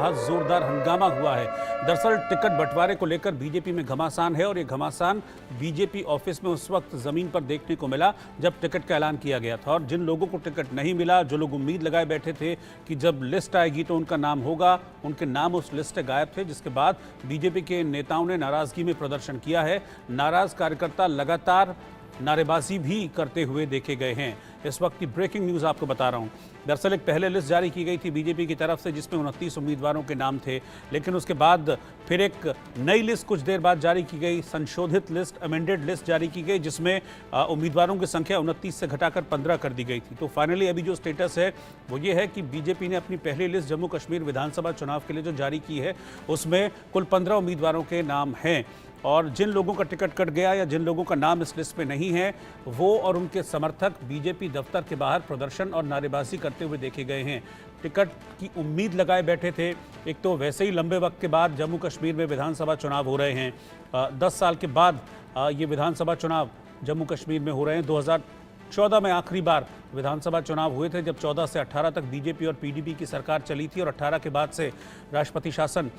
बहुत जोरदार हंगामा हुआ है। दरअसल टिकट बंटवारे को लेकर बीजेपी में घमासान है और ये घमासान बीजेपी ऑफिस में उस वक्त जमीन पर देखने को मिला जब टिकट का ऐलान किया गया था। और जिन लोगों को टिकट नहीं मिला, जो लोग उम्मीद लगाए बैठे थे कि जब लिस्ट आएगी तो उनका नाम होगा, उनके नाम उस लिस्ट से गायब थे, जिसके बाद बीजेपी के नेताओं ने नाराजगी में प्रदर्शन किया है। नाराज कार्यकर्ता लगातार नारेबाजी भी करते हुए देखे गए हैं। इस वक्त की ब्रेकिंग न्यूज़ आपको बता रहा हूं। दरअसल एक पहले लिस्ट जारी की गई थी बीजेपी की तरफ से जिसमें 29 उम्मीदवारों के नाम थे, लेकिन उसके बाद फिर एक नई लिस्ट कुछ देर बाद जारी की गई, संशोधित लिस्ट, अमेंडेड लिस्ट जारी की गई, जिसमें उम्मीदवारों की संख्या 29 से घटाकर 15 कर दी गई थी। तो फाइनली अभी जो स्टेटस है वो ये है कि बीजेपी ने अपनी पहली लिस्ट जम्मू कश्मीर विधानसभा चुनाव के लिए जो जारी की है उसमें कुल 15 उम्मीदवारों के नाम हैं। और जिन लोगों का टिकट कट गया या जिन लोगों का नाम इस लिस्ट में नहीं है, वो और उनके समर्थक बीजेपी दफ्तर के बाहर प्रदर्शन और नारेबाजी करते हुए देखे गए हैं। टिकट की उम्मीद लगाए बैठे थे। एक तो वैसे ही लंबे वक्त के बाद जम्मू कश्मीर में विधानसभा चुनाव हो रहे हैं। 10 साल के बाद ये विधानसभा चुनाव जम्मू कश्मीर में हो रहे हैं। 2014 में आखिरी बार विधानसभा चुनाव हुए थे जब 14 से 18 तक बीजेपी और पीडीपी की सरकार चली थी और 18 के बाद से राष्ट्रपति शासन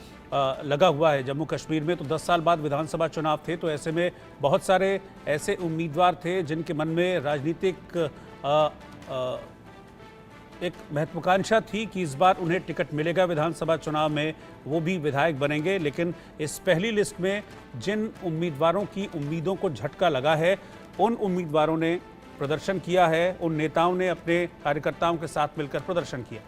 लगा हुआ है जम्मू कश्मीर में। तो 10 साल बाद विधानसभा चुनाव थे, तो ऐसे में बहुत सारे ऐसे उम्मीदवार थे जिनके मन में राजनीतिक एक महत्वाकांक्षा थी कि इस बार उन्हें टिकट मिलेगा विधानसभा चुनाव में, वो भी विधायक बनेंगे। लेकिन इस पहली लिस्ट में जिन उम्मीदवारों की उम्मीदों को झटका लगा है, उन उम्मीदवारों ने प्रदर्शन किया है, उन नेताओं ने अपने कार्यकर्ताओं के साथ मिलकर प्रदर्शन किया।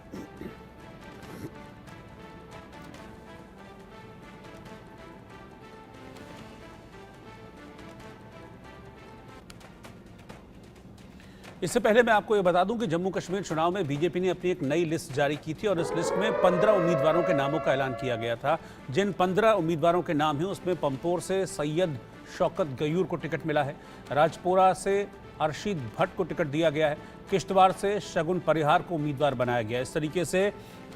इससे पहले मैं आपको ये बता दूं कि जम्मू कश्मीर चुनाव में बीजेपी ने अपनी एक नई लिस्ट जारी की थी और इस लिस्ट में 15 उम्मीदवारों के नामों का ऐलान किया गया था। जिन 15 उम्मीदवारों के नाम हैं उसमें पम्पोर से सैयद शौकत गयूर को टिकट मिला है, राजपुरा से अरशीद भट्ट को टिकट दिया गया है, किश्तवाड़ से शगुन परिहार को उम्मीदवार बनाया गया। इस तरीके से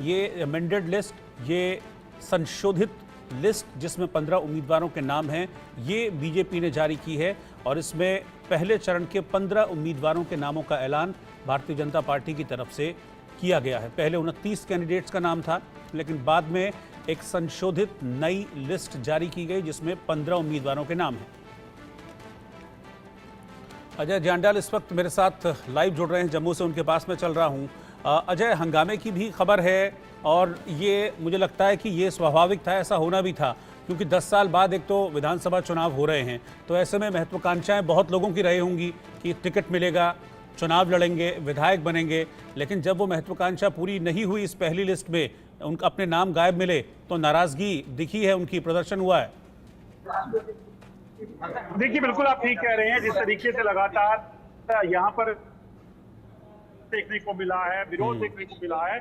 ये अमेंडेड लिस्ट, ये संशोधित लिस्ट जिसमें 15 उम्मीदवारों के नाम हैं, ये बीजेपी ने जारी की है और इसमें पहले चरण के 15 उम्मीदवारों के नामों का ऐलान भारतीय जनता पार्टी की तरफ से किया गया है। पहले 29 कैंडिडेट्स का नाम था, लेकिन बाद में एक संशोधित नई लिस्ट जारी की गई जिसमें 15 उम्मीदवारों के नाम हैं। अजय जांडाल इस वक्त मेरे साथ लाइव जुड़ रहे हैं जम्मू से, उनके पास में चल रहा हूं। अजय, हंगामे की भी खबर है और ये मुझे लगता है कि ये स्वाभाविक था, ऐसा होना भी था, क्योंकि 10 साल बाद एक तो विधानसभा चुनाव हो रहे हैं, तो ऐसे में महत्वाकांक्षाएं बहुत लोगों की रही होंगी कि टिकट मिलेगा, चुनाव लड़ेंगे, विधायक बनेंगे। लेकिन जब वो महत्वाकांक्षा पूरी नहीं हुई, इस पहली लिस्ट में उनका अपने नाम गायब मिले, तो नाराजगी दिखी है, उनकी प्रदर्शन हुआ है। देखिए, बिल्कुल आप ठीक कह रहे हैं। जिस तरीके से लगातार यहाँ पर देखने को मिला है, विरोध देखने को मिला है,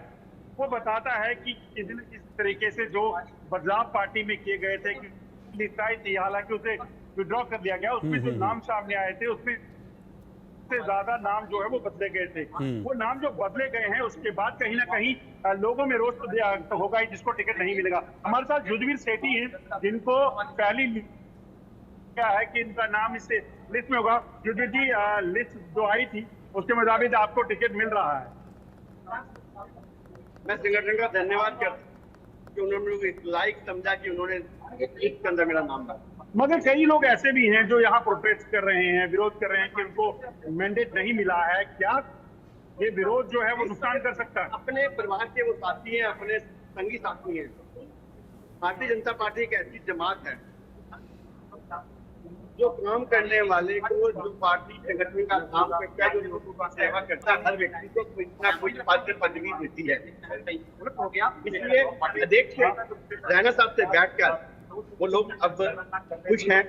वो बताता है कि किसी न किसी तरीके से जो बदलाव पार्टी में किए गए थे, लिस्ट आई थी, हालांकि उसे विड्रॉ कर दिया गया, उसमें जो नाम सामने आए थे उसमें से ज्यादा नाम जो है वो बदले गए थे। वो नाम जो बदले गए हैं उसके बाद कहीं ना कहीं लोगों में रोष तो होगा ही, जिसको टिकट नहीं मिलेगा। हमारे साथ युद्धवीर सेठी हैं जिनको पहली क्या है कि इनका नाम इस लिस्ट में होगा। युद्धवीर जी, लिस्ट जो आई थी उसके मुताबिक आपको टिकट मिल रहा है। मैं संगठन का धन्यवाद करता हूं कि उन्होंने लाइक समझा कि उन्होंने लिस्ट के अंदर मेरा नाम डाला। मगर कई लोग ऐसे भी हैं जो यहाँ प्रोटेस्ट कर रहे हैं, विरोध कर रहे हैं कि उनको मैंडेट नहीं मिला है। क्या ये विरोध जो है वो नुकसान कर सकता है? अपने परिवार के वो साथी हैं, अपने संगी साथी हैं। भारतीय जनता पार्टी एक ऐसी जमात है जो काम करने वाले को, जो पार्टी संगठन का काम करता है, जो लोगों का सेवा करता है, हर व्यक्ति को कोई ना कोई पदवी देती है। इसलिए देखिए, रैना साहब से बैठकर वो लोग अब खुश हैं।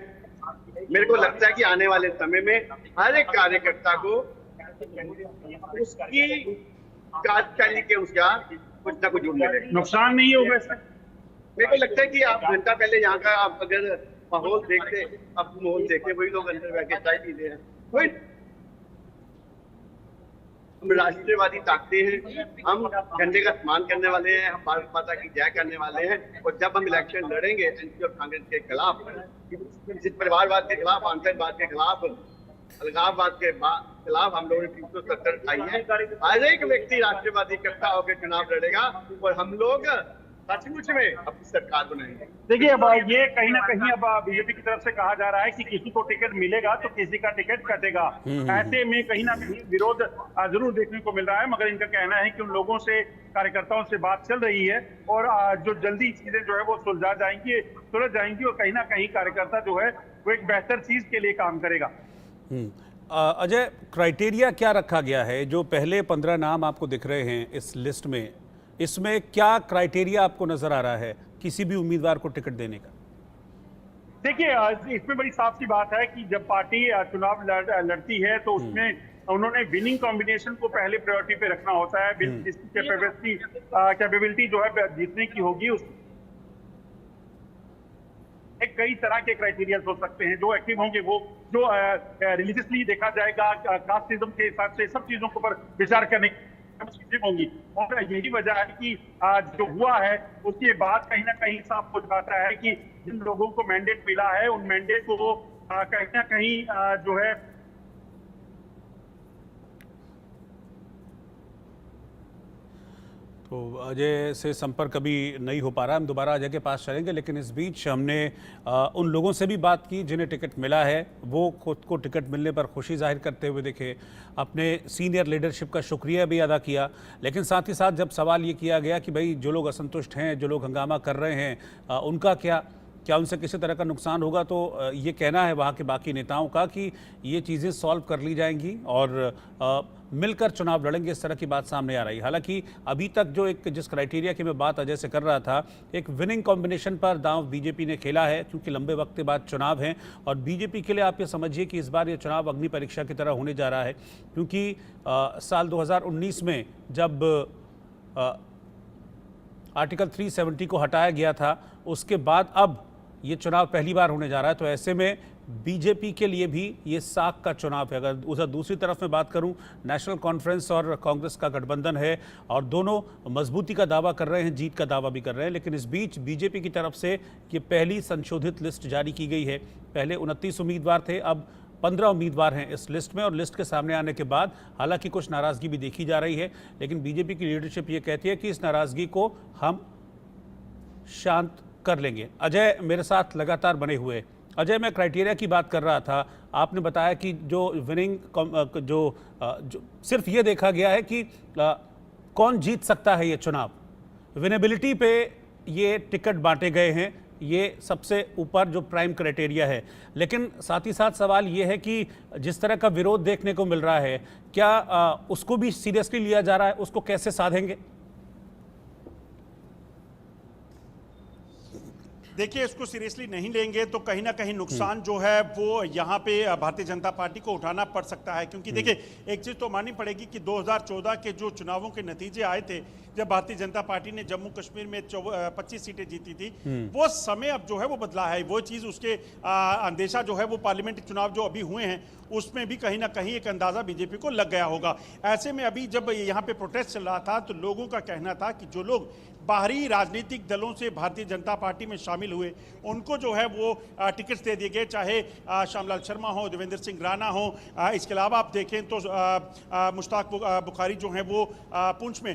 मेरे को लगता है कि आने वाले समय में हर एक कार्यकर्ता को उसकी कार्यशैली के अनुसार कुछ ना कुछ मिलेगा। नुकसान नहीं होगा इससे? मेरे को लगता है कि आप घंटा पहले यहाँ का आप अगर माहौल देखते, अब माहौल देखते, वही लोग अंदर बैठ के चाय पीते हैं। वही हम राष्ट्रवादी ताकते हैं, हम झंडे का सम्मान करने वाले हैं, हम भारत माता की जय करने वाले हैं। और जब हम इलेक्शन लड़ेंगे एनपी और कांग्रेस के खिलाफ, जिस परिवारवाद के खिलाफ, आतंकवाद के खिलाफ, अलगाववाद के खिलाफ हम लोगों ने 370 उठाई है। हर एक व्यक्ति राष्ट्रवादी करता होकर चुनाव लड़ेगा और हम लोग सचमुच में अपनी सरकार बनाएंगे। देखिए, अब ये कहीं ना कहीं अब बीजेपी की तरफ से कहा जा रहा है कि किसी को टिकट मिलेगा तो किसी का टिकट कटेगा। ऐसे में कहीं ना कहीं विरोध जरूर देखने को मिल रहा है, मगर इनका कहना है कि उन लोगों से, कार्यकर्ताओं से बात चल रही है और जो जल्दी चीजें जो है वो सुलझ जाएंगी और कहीं ना कहीं कार्यकर्ता जो है वो एक बेहतर चीज के लिए काम करेगा। अजय, क्राइटेरिया क्या रखा गया है? जो पहले 15 नाम आपको दिख रहे हैं इस लिस्ट में, इसमें क्या क्राइटेरिया आपको नजर आ रहा है किसी भी उम्मीदवार को टिकट देने का? देखिए, इसमें बड़ी साफ सी बात है कि जब पार्टी चुनाव लड़ती है तो उसमें उन्होंने विनिंग कॉम्बिनेशन को पहले प्रायोरिटी पे रखना होता है। जिसकी कैपेबिलिटी जो है जीतने की होगी, उस कई तरह के क्राइटेरिया हो सकते हैं। जो एक्टिव होंगे वो, जो रिलीजियसली देखा जाएगा, कास्टिज्म के हिसाब से, सब चीजों के ऊपर विचार करने चीजें होंगी। और यही वजह है कि जो हुआ है उसके बाद कहीं ना कहीं साफ हो जाता है कि जिन लोगों को मैंडेट मिला है उन मैंडेट को कहीं ना कहीं जो है तो अजय से संपर्क अभी नहीं हो पा रहा। हम दोबारा अजय के पास चलेंगे, लेकिन इस बीच हमने उन लोगों से भी बात की जिन्हें टिकट मिला है। वो खुद को टिकट मिलने पर खुशी जाहिर करते हुए दिखे, अपने सीनियर लीडरशिप का शुक्रिया भी अदा किया। लेकिन साथ ही साथ जब सवाल ये किया गया कि भाई जो लोग असंतुष्ट हैं, जो लोग हंगामा कर रहे हैं, उनका क्या उनसे किसी तरह का नुकसान होगा, तो ये कहना है वहाँ के बाकी नेताओं का कि ये चीज़ें सॉल्व कर ली जाएंगी और मिलकर चुनाव लड़ेंगे। इस तरह की बात सामने आ रही है। हालांकि अभी तक जो जिस क्राइटेरिया की मैं बात अजय से कर रहा था, एक विनिंग कॉम्बिनेशन पर दांव बीजेपी ने खेला है, क्योंकि लंबे वक्त के बाद चुनाव हैं और बीजेपी के लिए आप ये समझिए कि इस बार ये चुनाव अग्नि परीक्षा की तरह होने जा रहा है। क्योंकि साल 2019 में जब आर्टिकल 370 को हटाया गया था, उसके बाद अब ये चुनाव पहली बार होने जा रहा है। तो ऐसे में बीजेपी के लिए भी ये साख का चुनाव है। अगर उधर दूसरी तरफ में बात करूं, नेशनल कॉन्फ्रेंस और कांग्रेस का गठबंधन है और दोनों मजबूती का दावा कर रहे हैं, जीत का दावा भी कर रहे हैं। लेकिन इस बीच बीजेपी की तरफ से ये पहली संशोधित लिस्ट जारी की गई है। पहले 29 उम्मीदवार थे, अब 15 उम्मीदवार हैं इस लिस्ट में। और लिस्ट के सामने आने के बाद हालांकि कुछ नाराजगी भी देखी जा रही है, लेकिन बीजेपी की लीडरशिप ये कहती है कि इस नाराजगी को हम शांत कर लेंगे। अजय मेरे साथ लगातार बने हुए। अजय, मैं क्राइटेरिया की बात कर रहा था। आपने बताया कि जो विनिंग जो सिर्फ ये देखा गया है कि कौन जीत सकता है ये चुनाव, विनेबिलिटी पे ये टिकट बांटे गए हैं, ये सबसे ऊपर जो प्राइम क्राइटेरिया है। लेकिन साथ ही साथ सवाल ये है कि जिस तरह का विरोध देखने को मिल रहा है, क्या उसको भी सीरियसली लिया जा रहा है? उसको कैसे साधेंगे? देखिए, इसको सीरियसली नहीं लेंगे तो कहीं ना कहीं नुकसान जो है वो यहाँ पे भारतीय जनता पार्टी को उठाना पड़ सकता है। क्योंकि देखिए, एक चीज तो माननी पड़ेगी कि 2014 के जो चुनावों के नतीजे आए थे, जब भारतीय जनता पार्टी ने जम्मू कश्मीर में 25 सीटें जीती थी, वो समय अब जो है वो बदला है। वो चीज, उसके अंदेशा जो है वो पार्लियामेंट्री चुनाव जो अभी हुए हैं उसमें भी कहीं ना कहीं एक अंदाजा बीजेपी को लग गया होगा। ऐसे में अभी जब यहाँ पे प्रोटेस्ट चल रहा था तो लोगों का कहना था कि जो लोग बाहरी राजनीतिक दलों से भारतीय जनता पार्टी में शामिल हुए उनको जो है वो टिकट्स दे दिए गए, चाहे श्यामलाल शर्मा हो, देवेंद्र सिंह राणा हो। इसके अलावा आप देखें तो मुश्ताक बुखारी जो हैं वो पुंछ में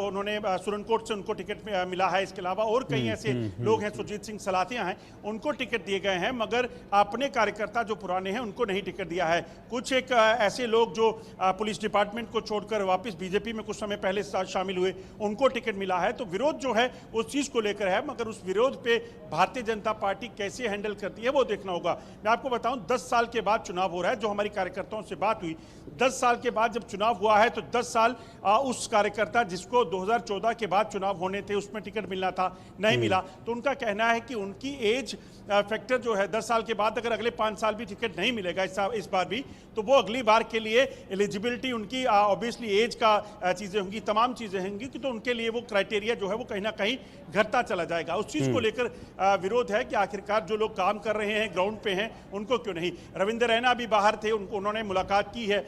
उन्होंने सुरनकोट से उनको टिकट मिला है। इसके अलावा और कई ऐसे लोग हैं, सुरजीत सिंह सलातिया हैं, उनको टिकट दिए गए हैं, मगर अपने कार्यकर्ता जो पुराने हैं उनको नहीं टिकट दिया है। कुछ एक ऐसे लोग जो पुलिस डिपार्टमेंट को छोड़कर वापस बीजेपी में कुछ समय पहले शामिल हुए, उनको टिकट मिला है। तो विरोध जो है उस चीज को लेकर है, मगर उस विरोध पे भारतीय जनता पार्टी कैसे हैंडल करती है वो देखना होगा। मैं आपको बताऊं, 10 साल के बाद चुनाव हो रहा है। जो हमारी कार्यकर्ताओं से बात हुई, 10 साल के बाद जब चुनाव हुआ है तो 10 साल उस कार्यकर्ता जिसको 2014 के बाद चुनाव होने थे उसमें टिकट मिलना था, नहीं मिला, तो उनका कहना है कि उनकी एज फैक्टर जो है 10 साल के बाद अगर अगले 5 साल भी टिकट नहीं मिलेगा इस बार भी, तो वो अगली बार के लिए एलिजिबिलिटी उनकी ऑब्वियसली एज का चीजें होंगी, तमाम चीजें होंगी, कि तो उनके लिए वो क्राइटेरिया जो है वो कहीं ना कहीं घटता चला जाएगा। उस चीज को लेकर विरोध है कि आखिरकार जो लोग काम कर रहे हैं, ग्राउंड पे हैं, उनको क्यों नहीं। रविंद्र रैना भी बाहर थे, उन्होंने मुलाकात की है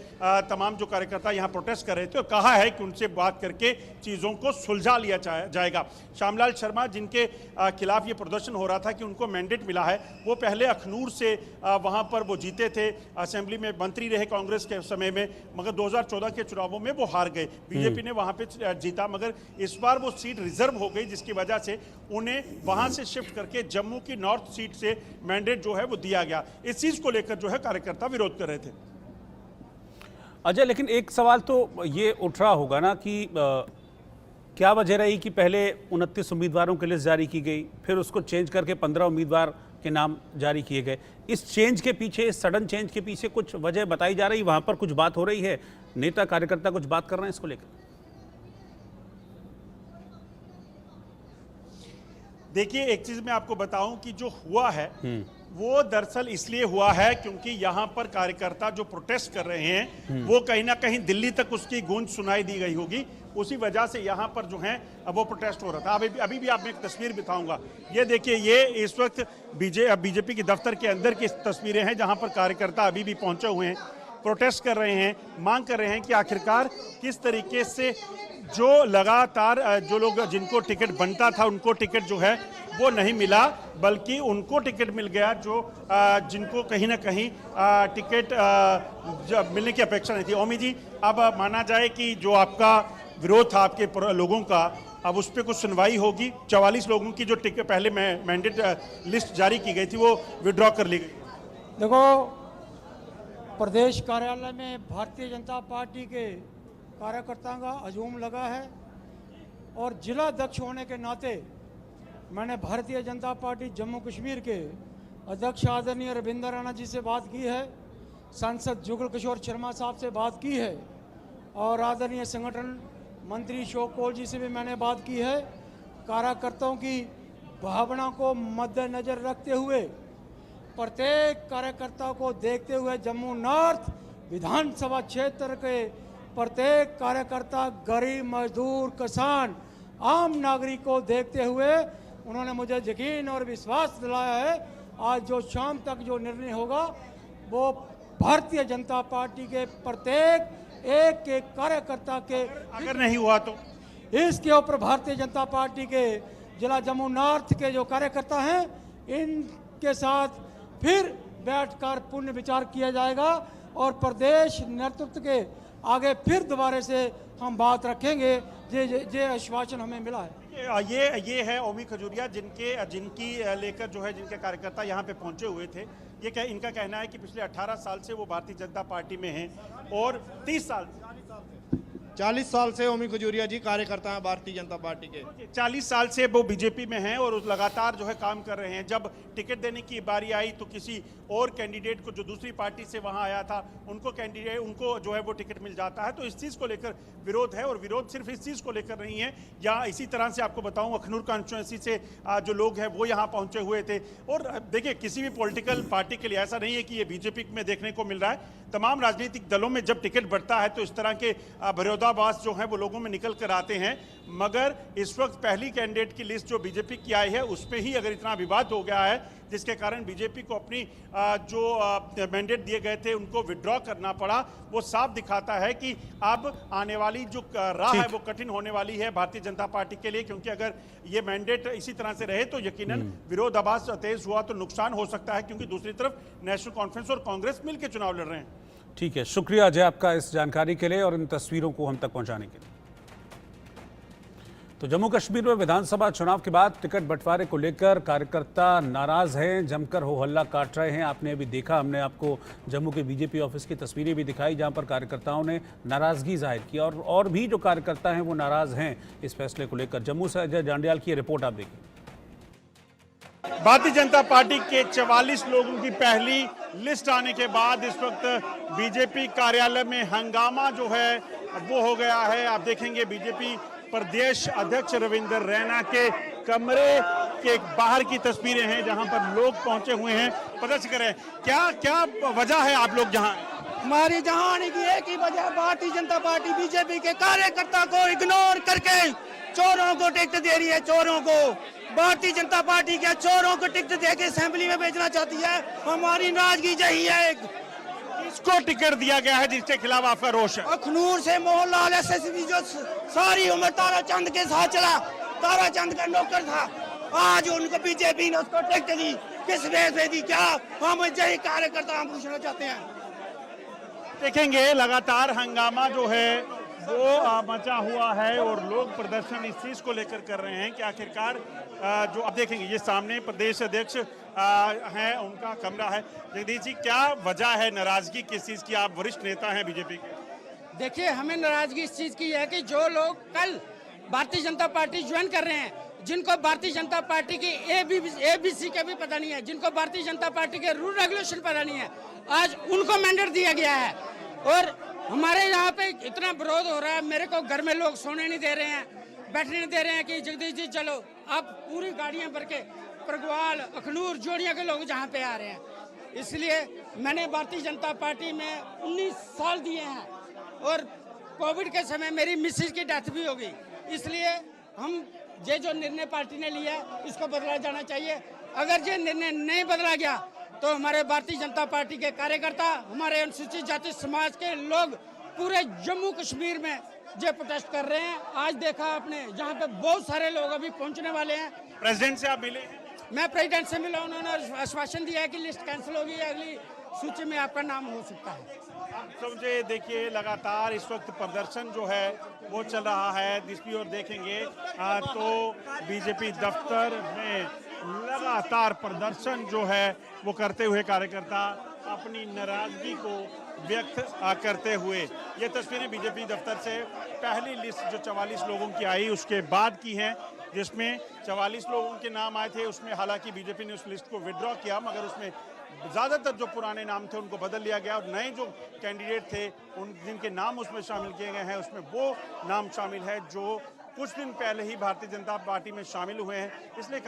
तमाम जो कार्यकर्ता यहाँ प्रोटेस्ट कर रहे थे, और कहा है कि उनसे बात करके चीजों को सुलझा लिया जाएगा। श्यामलाल शर्मा जिनके खिलाफ ये प्रदर्शन हो रहा था कि उनको मैंडेट मिला है, वो पहले अखनूर से वहां पर वो जीते थे, असेंबली में मंत्री रहे कांग्रेस के समय में, मगर 2014 के चुनावों में वो हार गए। बीजेपी ने वहां पे जीता, मगर इस बार वो सीट रिजर्व हो गई, जिसकी वजह से उन्हें वहां से शिफ्ट करके जम्मू की नॉर्थ सीट से मैंडेट जो है वो दिया गया। इस चीज को लेकर जो है कार्यकर्ता विरोध कर रहे थे। अजय, लेकिन एक सवाल तो ये उठ रहा होगा ना कि क्या वजह रही कि पहले 29 उम्मीदवारों की लिस्ट जारी की गई, फिर उसको चेंज करके 15 उम्मीदवार के नाम जारी किए गए। इस चेंज के पीछे, इस सडन चेंज के पीछे कुछ वजह बताई जा रही, वहां पर कुछ बात हो रही है, नेता कार्यकर्ता कुछ बात कर रहे हैं इसको लेकर? देखिए, एक चीज मैं आपको बताऊं कि जो हुआ है वो दरअसल इसलिए हुआ है क्योंकि यहाँ पर कार्यकर्ता जो प्रोटेस्ट कर रहे हैं वो कहीं ना कहीं दिल्ली तक उसकी गूंज सुनाई दी गई होगी, उसी वजह से यहाँ पर जो है अब वो प्रोटेस्ट हो रहा था। अभी भी आप मैं एक तस्वीर दिखाऊंगा, ये देखिए, ये इस वक्त बीजेपी के दफ्तर के अंदर की तस्वीरें हैं जहाँ पर कार्यकर्ता अभी भी पहुंचे हुए हैं, प्रोटेस्ट कर रहे हैं, मांग कर रहे हैं कि आखिरकार किस तरीके से जो लगातार जो लोग जिनको टिकट बनता था उनको टिकट जो है वो नहीं मिला, बल्कि उनको टिकट मिल गया जो जिनको कहीं ना कहीं टिकट मिलने की अपेक्षा नहीं थी। ओमी जी, अब माना जाए कि जो आपका विरोध था आपके लोगों का, अब उस पर कुछ सुनवाई होगी? 44 लोगों की जो टिकट पहले मैंडेट लिस्ट जारी की गई थी वो विड्रॉ कर ली गई। देखो, प्रदेश कार्यालय में भारतीय जनता पार्टी के कार्यकर्ताओं का हजूम लगा है और जिला अध्यक्ष होने के नाते मैंने भारतीय जनता पार्टी जम्मू कश्मीर के अध्यक्ष आदरणीय रविंद्र राणा जी से बात की है, सांसद जुगल किशोर शर्मा साहब से बात की है और आदरणीय संगठन मंत्री अशोक कौल जी से भी मैंने बात की है। कार्यकर्ताओं की भावना को मद्देनजर रखते हुए, प्रत्येक कार्यकर्ता को देखते हुए जम्मू नॉर्थ विधानसभा क्षेत्र के प्रत्येक कार्यकर्ता, गरीब, मजदूर, किसान, आम नागरिक को देखते हुए उन्होंने मुझे यकीन और विश्वास दिलाया है आज जो शाम तक जो निर्णय होगा वो भारतीय जनता पार्टी के प्रत्येक एक कार्यकर्ता के, अगर नहीं हुआ तो इसके ऊपर भारतीय जनता पार्टी के जिला जम्मू नॉर्थ के जो कार्यकर्ता हैं इनके साथ फिर बैठकर पुनः विचार किया जाएगा और प्रदेश नेतृत्व के आगे फिर दोबारा से हम बात रखेंगे। ये आश्वासन हमें मिला है। ये है ओमी खजूरिया जिनकी लेकर जो है जिनके कार्यकर्ता यहाँ पे पहुंचे हुए थे। इनका कहना है कि पिछले 18 साल से वो भारतीय जनता पार्टी में हैं और 40 साल से ओमी खजूरिया जी कार्यकर्ता हैं भारतीय जनता पार्टी के। 40 साल से वो बीजेपी में हैं और लगातार जो है काम कर रहे हैं। जब टिकट देने की बारी आई तो किसी और कैंडिडेट को जो दूसरी पार्टी से वहां आया था उनको जो है वो टिकट मिल जाता है। तो इस चीज़ को लेकर विरोध है और विरोध सिर्फ इस चीज़ को लेकर नहीं है। या इसी तरह से आपको बताऊं, अखनूर कॉन्स्टिट्यूंसी से जो लोग हैं वो यहाँ पहुंचे हुए थे। और देखिए, किसी भी पॉलिटिकल पार्टी के लिए ऐसा नहीं है कि ये बीजेपी में देखने को मिल रहा है। तमाम राजनीतिक दलों में जब टिकट बढ़ता है तो इस तरह के विरोधाभास जो है वो लोगों में निकल कर आते हैं। मगर इस वक्त पहली कैंडिडेट की लिस्ट जो बीजेपी की आई है उस पे ही अगर इतना विवाद हो गया है जिसके कारण बीजेपी को अपनी जो मैंडेट दिए गए थे उनको विड्रॉ करना पड़ा, वो साफ दिखाता है कि अब आने वाली जो राह है वो कठिन होने वाली है भारतीय जनता पार्टी के लिए। क्योंकि अगर ये मैंडेट इसी तरह से रहे तो यकीनन विरोधाभास तेज हुआ तो नुकसान हो सकता है, क्योंकि दूसरी तरफ नेशनल कॉन्फ्रेंस और कांग्रेस मिलकर चुनाव लड़ रहे हैं। ठीक है, शुक्रिया अजय आपका इस जानकारी के लिए और इन तस्वीरों को हम तक पहुंचाने के लिए। तो जम्मू कश्मीर में विधानसभा चुनाव के बाद टिकट बंटवारे को लेकर कार्यकर्ता नाराज हैं, जमकर हो हल्ला काट रहे हैं। आपने अभी देखा, हमने आपको जम्मू के बीजेपी ऑफिस की तस्वीरें भी दिखाई जहां पर कार्यकर्ताओं ने नाराजगी जाहिर की और भी जो कार्यकर्ता हैं वो नाराज हैं इस फैसले को लेकर। जम्मू से अजय जांडियाल की रिपोर्ट आप देखिए। भारतीय जनता पार्टी के 44 लोगों की पहली लिस्ट आने के बाद इस वक्त बीजेपी कार्यालय में हंगामा जो है वो हो गया है। आप देखेंगे बीजेपी प्रदेश अध्यक्ष रविंद्र रैना के कमरे के बाहर की तस्वीरें हैं जहां पर लोग पहुंचे हुए हैं। पता करें क्या वजह है आप लोग जहां? हमारी जहां आने की एक ही वजह, भारतीय जनता पार्टी बीजेपी के कार्यकर्ता को इग्नोर करके चोरों को टिकट दे रही है। चोरों को भारतीय जनता पार्टी के चोरों को टिकट देके असेंबली में भेजना चाहती है। हमारी नाराजगी यही है। इसको टिकट दिया गया है जिसके खिलाफ आपका रोष है? अखनूर से मोहनलाल एसएसपी जो सारी उम्र ताराचंद के साथ चला, ताराचंद का नौकर था, आज उनको बीजेपी ने उसको टिकट दी। किस वजह से दी? क्या हम यही कार्यकर्ता हम पूछना चाहते हैं। देखेंगे लगातार हंगामा जो है वो मचा हुआ है और लोग प्रदर्शन इस चीज को लेकर कर रहे हैं कि आखिरकार जो अब देखेंगे ये सामने प्रदेश अध्यक्ष हैं, उनका कमरा है। जगदीश जी, क्या वजह है नाराजगी किस चीज की? आप वरिष्ठ नेता हैं बीजेपी के। देखिए, हमें नाराजगी इस चीज की है कि जो लोग कल भारतीय जनता पार्टी ज्वाइन कर रहे हैं, जिनको भारतीय जनता पार्टी की एबीसी का भी पता नहीं है, जिनको भारतीय जनता पार्टी के रूल रेगुलेशन पता नहीं है, आज उनको मैंडेट दिया गया है। और हमारे यहाँ पे इतना विरोध हो रहा है, मेरे को घर में लोग सोने नहीं दे रहे हैं, बैठने नहीं दे रहे हैं कि जगदीश जी चलो। अब पूरी गाड़ियां भर के परगवाल, अखनूर, जोड़िया के लोग जहाँ पे आ रहे हैं। इसलिए मैंने भारतीय जनता पार्टी में 19 साल दिए हैं और कोविड के समय मेरी मिसेज की डेथ भी हो गई। इसलिए हम ये जो निर्णय पार्टी ने लिया है इसको बदला जाना चाहिए। अगर ये निर्णय नहीं बदला गया तो हमारे भारतीय जनता पार्टी के कार्यकर्ता, हमारे अनुसूचित जाति समाज के लोग पूरे जम्मू कश्मीर में जो प्रोटेस्ट कर रहे हैं। आज देखा आपने, यहाँ पे बहुत सारे लोग अभी पहुंचने वाले हैं। प्रेसिडेंट से आप मिले हैं? मैं प्रेसिडेंट से मिला, उन्होंने आश्वासन दिया है कि लिस्ट कैंसिल होगी, अगली सूची में आपका नाम हो सकता है। समझे, देखिए लगातार इस वक्त प्रदर्शन जो है वो चल रहा है। दूसरी ओर देखेंगे तो बीजेपी दफ्तर में लगातार प्रदर्शन जो है वो करते हुए कार्यकर्ता अपनी नाराजगी को व्यक्त करते हुए। ये तस्वीरें बीजेपी दफ्तर से पहली लिस्ट जो 44 लोगों की आई उसके बाद की हैं, जिसमें 44 लोगों के नाम आए थे। उसमें हालांकि बीजेपी ने उस लिस्ट को विड्रॉ किया, मगर उसमें ज़्यादातर जो पुराने नाम थे उनको बदल लिया गया और नए जो कैंडिडेट थे उन जिनके नाम उसमें शामिल किए गए हैं, उसमें वो नाम शामिल है जो कुछ दिन पहले ही भारतीय जनता पार्टी में शामिल हुए हैं। इसलिए